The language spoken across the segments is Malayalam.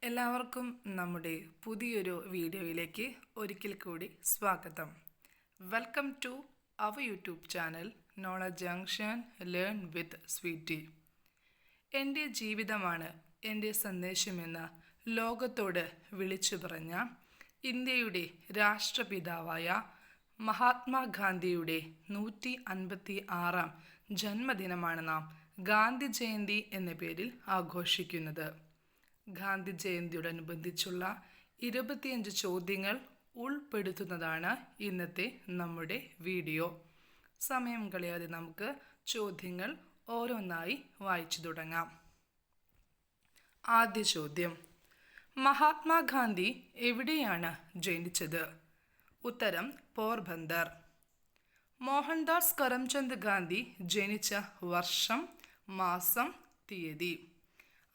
എല്ലാവർക്കും നമ്മുടെ പുതിയൊരു വീഡിയോയിലേക്ക് ഒരിക്കൽ കൂടി സ്വാഗതം. Welcome to our YouTube channel knowledge junction learn with Sweety. എൻ്റെ ജീവിതമാണ് എൻ്റെ സന്ദേശമെന്ന ലോകത്തോട് വിളിച്ചു പറഞ്ഞ ഇന്ത്യയുടെ രാഷ്ട്രപിതാവായ മഹാത്മാഗാന്ധിയുടെ 156-ാം ജന്മദിനമാണ് നാം ഗാന്ധി ജയന്തി എന്ന പേരിൽ ആഘോഷിക്കുന്നത്. ഗാന്ധി ജയന്തിയോടനുബന്ധിച്ചുള്ള 25 ചോദ്യങ്ങൾ ഉൾപ്പെടുത്തുന്നതാണ് ഇന്നത്തെ നമ്മുടെ വീഡിയോ. സമയം കളയാതെ നമുക്ക് ചോദ്യങ്ങൾ ഓരോന്നായി വായിച്ചു തുടങ്ങാം. ആദ്യ ചോദ്യം: മഹാത്മാഗാന്ധി എവിടെയാണ് ജനിച്ചത്? ഉത്തരം: പോർബന്ദർ. മോഹൻദാസ് കരംചന്ദ് ഗാന്ധി ജനിച്ച വർഷം, മാസം, തീയതി: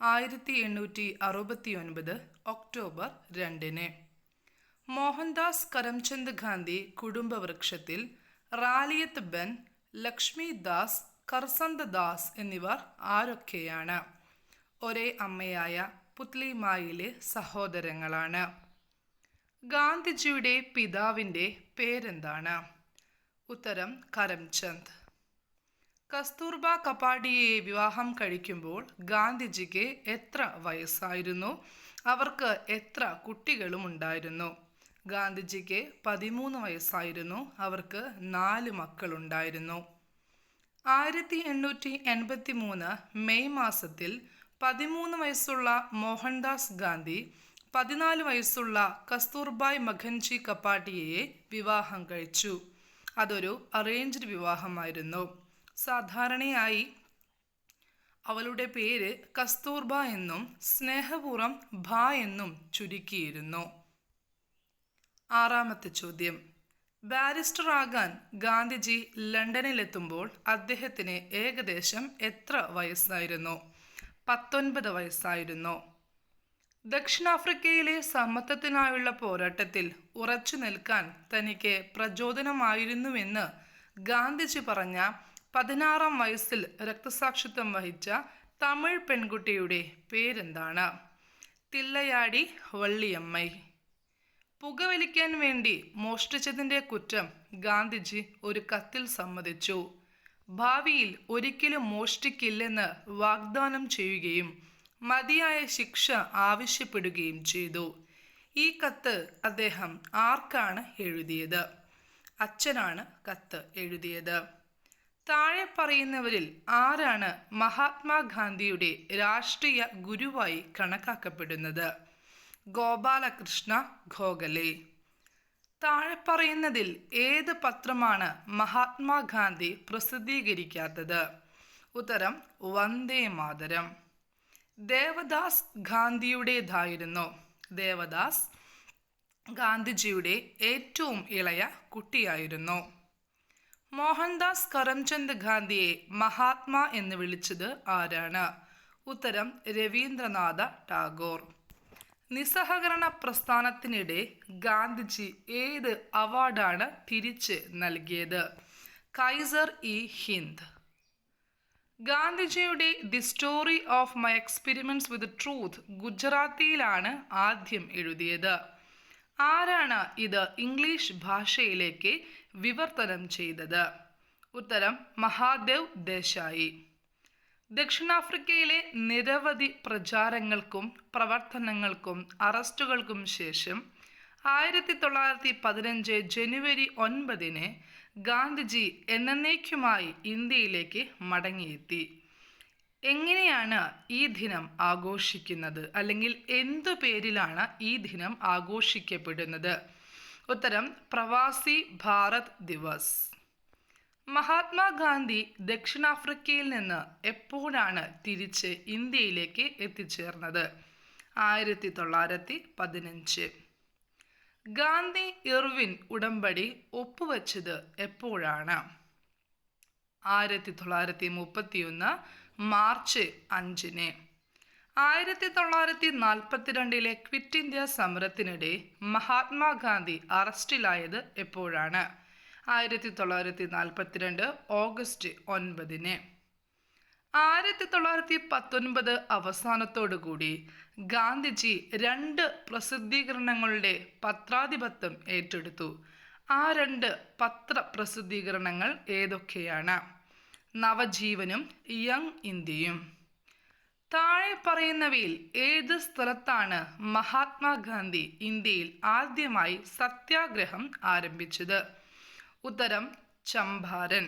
1869 ഒക്ടോബർ 2. മോഹൻദാസ് കരംചന്ദ് ഗാന്ധി കുടുംബവൃക്ഷത്തിൽ റാലിയത്ത് ബെൻ, ലക്ഷ്മി ദാസ്, കർസന്ത് ദാസ് എന്നിവർ ആരൊക്കെയാണ്? ഒരേ അമ്മയായ പുത്ലിമായിലെ സഹോദരങ്ങളാണ്. ഗാന്ധിജിയുടെ പിതാവിൻ്റെ പേരെന്താണ്? ഉത്തരം: കരംചന്ദ്. കസ്തൂർബ കപാഡിയയെ വിവാഹം കഴിക്കുമ്പോൾ ഗാന്ധിജിക്ക് എത്ര വയസ്സായിരുന്നു? അവർക്ക് എത്ര കുട്ടികളും ഉണ്ടായിരുന്നു? ഗാന്ധിജിക്ക് 13 വയസ്സായിരുന്നു. അവർക്ക് 4 മക്കളുണ്ടായിരുന്നു. 1883 മെയ് മാസത്തിൽ 13 വയസ്സുള്ള മോഹൻദാസ് ഗാന്ധി 14 വയസ്സുള്ള കസ്തൂർബായ് മഖൻജി കപാഡിയയെ വിവാഹം കഴിച്ചു. അതൊരു അറേഞ്ച്ഡ് വിവാഹമായിരുന്നു. സാധാരണയായി അവളുടെ പേര് കസ്തൂർബ എന്നും സ്നേഹപൂർവ്വം ഭ എന്നും ചുരുക്കിയിരുന്നു. ആറാമത്തെ ചോദ്യം: ബാരിസ്റ്ററാകാൻ ഗാന്ധിജി ലണ്ടനിലെത്തുമ്പോൾ അദ്ദേഹത്തിന് ഏകദേശം എത്ര വയസ്സായിരുന്നു? 19 വയസ്സായിരുന്നു. ദക്ഷിണാഫ്രിക്കയിലെ സമത്വത്തിനായുള്ള പോരാട്ടത്തിൽ ഉറച്ചു നിൽക്കാൻ തനിക്ക് പ്രചോദനമായിരുന്നുവെന്ന് ഗാന്ധിജി പറഞ്ഞ 16-ാം വയസ്സിൽ രക്തസാക്ഷിത്വം വഹിച്ച തമിഴ് പെൺകുട്ടിയുടെ പേരെന്താണ്? തില്ലയാടി വള്ളിയമ്മൈ. പുകവലിക്കാൻ വേണ്ടി മോഷ്ടിച്ചതിൻ്റെ കുറ്റം ഗാന്ധിജി ഒരു കത്തിൽ സമ്മതിച്ചു. ഭാവിയിൽ ഒരിക്കലും മോഷ്ടിക്കില്ലെന്ന് വാഗ്ദാനം ചെയ്യുകയും മതിയായ ശിക്ഷ ആവശ്യപ്പെടുകയും ചെയ്തു. ഈ കത്ത് അദ്ദേഹം ആർക്കാണ് എഴുതിയത്? അച്ഛനാണ് കത്ത് എഴുതിയത്. താഴെ പറയുന്നവരിൽ ആരാണ് മഹാത്മാഗാന്ധിയുടെ രാഷ്ട്രീയ ഗുരുവായി കണക്കാക്കപ്പെടുന്നത്? ഗോപാലകൃഷ്ണ ഗോഖലെ. താഴെ പറയുന്നതിൽ ഏത് പത്രമാണ് മഹാത്മാഗാന്ധി പ്രസിദ്ധീകരിക്കാത്തത്? ഉത്തരം: വന്ദേ മാതരം. ദേവദാസ് ഗാന്ധിയുടേതായിരുന്നു. ദേവദാസ് ഗാന്ധിജിയുടെ ഏറ്റവും ഇളയ കുട്ടിയായിരുന്നു. മോഹൻദാസ് കരംചന്ദ് ഗാന്ധിയെ മഹാത്മാ എന്ന് വിളിച്ചത് ആരാണ്? ഉത്തരം: രവീന്ദ്രനാഥ ടാഗോർ. നിസ്സഹകരണ പ്രസ്ഥാനത്തിനിടെ ഗാന്ധിജി ഏത് അവാർഡാണ് തിരിച്ച് നൽകിയത്? കൈസർ ഇ ഹിന്ദ്. ഗാന്ധിജിയുടെ the story of my experiments with truth ഗുജറാത്തിയിലാണ് ആദ്യം എഴുതിയത്. ആരാണ് ഇത് ഇംഗ്ലീഷ് ഭാഷയിലേക്ക് വിവർത്തനം ചെയ്തത്? ഉത്തരം: മഹാദേവ് ദേശായി. ദക്ഷിണാഫ്രിക്കയിലെ നിരവധി പ്രചാരങ്ങൾക്കും പ്രവർത്തനങ്ങൾക്കും അറസ്റ്റുകൾക്കും ശേഷം 1915 ജനുവരി 9 ഗാന്ധിജി എന്നേക്കുമായി ഇന്ത്യയിലേക്ക് മടങ്ങിയെത്തി. എങ്ങനെയാണ് ഈ ദിനം ആഘോഷിക്കുന്നത്? അല്ലെങ്കിൽ എന്തു പേരിലാണ് ഈ ദിനം ആഘോഷിക്കപ്പെടുന്നത്? ഉത്തരം: പ്രവാസി ഭാരത് ദിവസ്. മഹാത്മാഗാന്ധി ദക്ഷിണാഫ്രിക്കയിൽ നിന്ന് എപ്പോഴാണ് തിരിച്ച് ഇന്ത്യയിലേക്ക് എത്തിച്ചേർന്നത്? 1915. ഗാന്ധി ഇർവിൻ ഉടമ്പടി ഒപ്പുവെച്ചത് എപ്പോഴാണ്? 1931 മാർച്ച് 5. 1942 ക്വിറ്റ് ഇന്ത്യ സമരത്തിനിടെ മഹാത്മാഗാന്ധി അറസ്റ്റിലായത് എപ്പോഴാണ്? 1942 ഓഗസ്റ്റ് 9. 1919 അവസാനത്തോടുകൂടി ഗാന്ധിജി 2 പ്രസിദ്ധീകരണങ്ങളുടെ പത്രാധിപത്യം ഏറ്റെടുത്തു. ആ 2 പത്രപ്രസിദ്ധീകരണങ്ങൾ ഏതൊക്കെയാണ്? നവജീവനും യങ് ഇന്ത്യയും. താഴെ പറയുന്നവയിൽ ഏത് സ്ഥലത്താണ് മഹാത്മാഗാന്ധി ഇന്ത്യയിൽ ആദ്യമായി സത്യാഗ്രഹം ആരംഭിച്ചത്? ഉത്തരം ചമ്പാരൻ.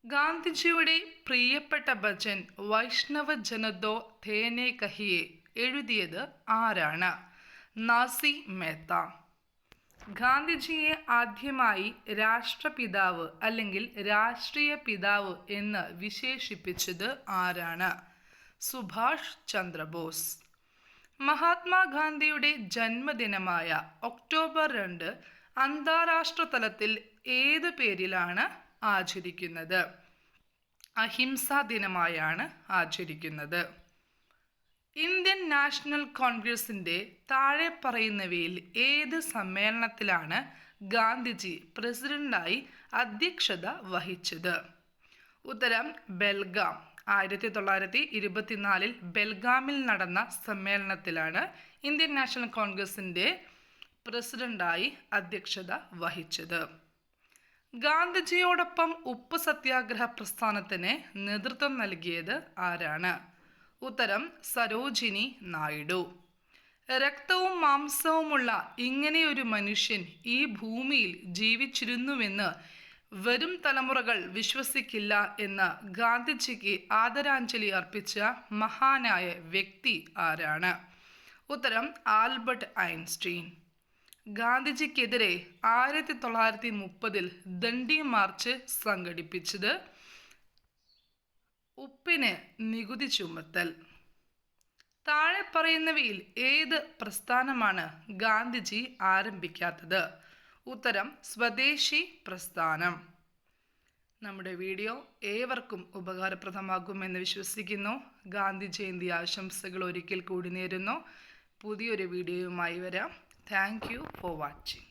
ഗാന്ധിജിയുടെ പ്രിയപ്പെട്ട ഭജൻ വൈഷ്ണവ ജനതോ തേനെ കഹിയെ എഴുതിയത് ആരാണ്? നാസി മേത്ത. ഗാന്ധിജിയെ ആദ്യമായി രാഷ്ട്രപിതാവ് അല്ലെങ്കിൽ രാഷ്ട്രീയ പിതാവ് എന്ന് വിശേഷിപ്പിച്ചത് ആരാണ്? സുഭാഷ് ചന്ദ്രബോസ്. മഹാത്മാഗാന്ധിയുടെ ജന്മദിനമായ ഒക്ടോബർ 2 അന്താരാഷ്ട്ര തലത്തിൽ ഏത് പേരിലാണ് ആചരിക്കുന്നത്? അഹിംസാ ദിനമായാണ് ആചരിക്കുന്നത്. ഇന്ത്യൻ നാഷണൽ കോൺഗ്രസിൻ്റെ താഴെ പറയുന്നവയിൽ ഏത് സമ്മേളനത്തിലാണ് ഗാന്ധിജി പ്രസിഡന്റായി അധ്യക്ഷത വഹിച്ചത്? ഉത്തരം ബെൽഗാം. 1924 ബെൽഗാമിൽ നടന്ന സമ്മേളനത്തിലാണ് ഇന്ത്യൻ നാഷണൽ കോൺഗ്രസിൻ്റെ പ്രസിഡന്റായി അധ്യക്ഷത വഹിച്ചത്. ഗാന്ധിജിയോടൊപ്പം ഉപ്പ് സത്യാഗ്രഹ പ്രസ്ഥാനത്തിന് നേതൃത്വം നൽകിയത് ആരാണ്? ഉത്തരം സരോജിനി നായിഡു. രക്തവും മാംസവുമുള്ള ഇങ്ങനെയൊരു മനുഷ്യൻ ഈ ഭൂമിയിൽ ജീവിച്ചിരുന്നുവെന്ന് വരും തലമുറകൾ വിശ്വസിക്കില്ല എന്ന് ഗാന്ധിജിക്ക് ആദരാഞ്ജലി അർപ്പിച്ച മഹാനായ വ്യക്തി ആരാണ്? ഉത്തരം ആൽബർട്ട് ഐൻസ്റ്റീൻ. ഗാന്ധിജിക്കെതിരെ 1930 ദണ്ഡി മാർച്ച് സംഘടിപ്പിച്ചത്? ഉപ്പിന് നികുതി ചുമത്തൽ. താഴെ പറയുന്നവയിൽ ഏത് പ്രസ്ഥാനമാണ് ഗാന്ധിജി ആരംഭിക്കാത്തത്? ഉത്തരം സ്വദേശി പ്രസ്ഥാനം. നമ്മുടെ വീഡിയോ ഏവർക്കും ഉപകാരപ്രദമാകുമെന്ന് വിശ്വസിക്കുന്നു. ഗാന്ധി ജയന്തി ആശംസകൾ ഒരിക്കൽ കൂടി നേരുന്നു. പുതിയൊരു വീഡിയോയുമായി വരാം. Thank you for watching.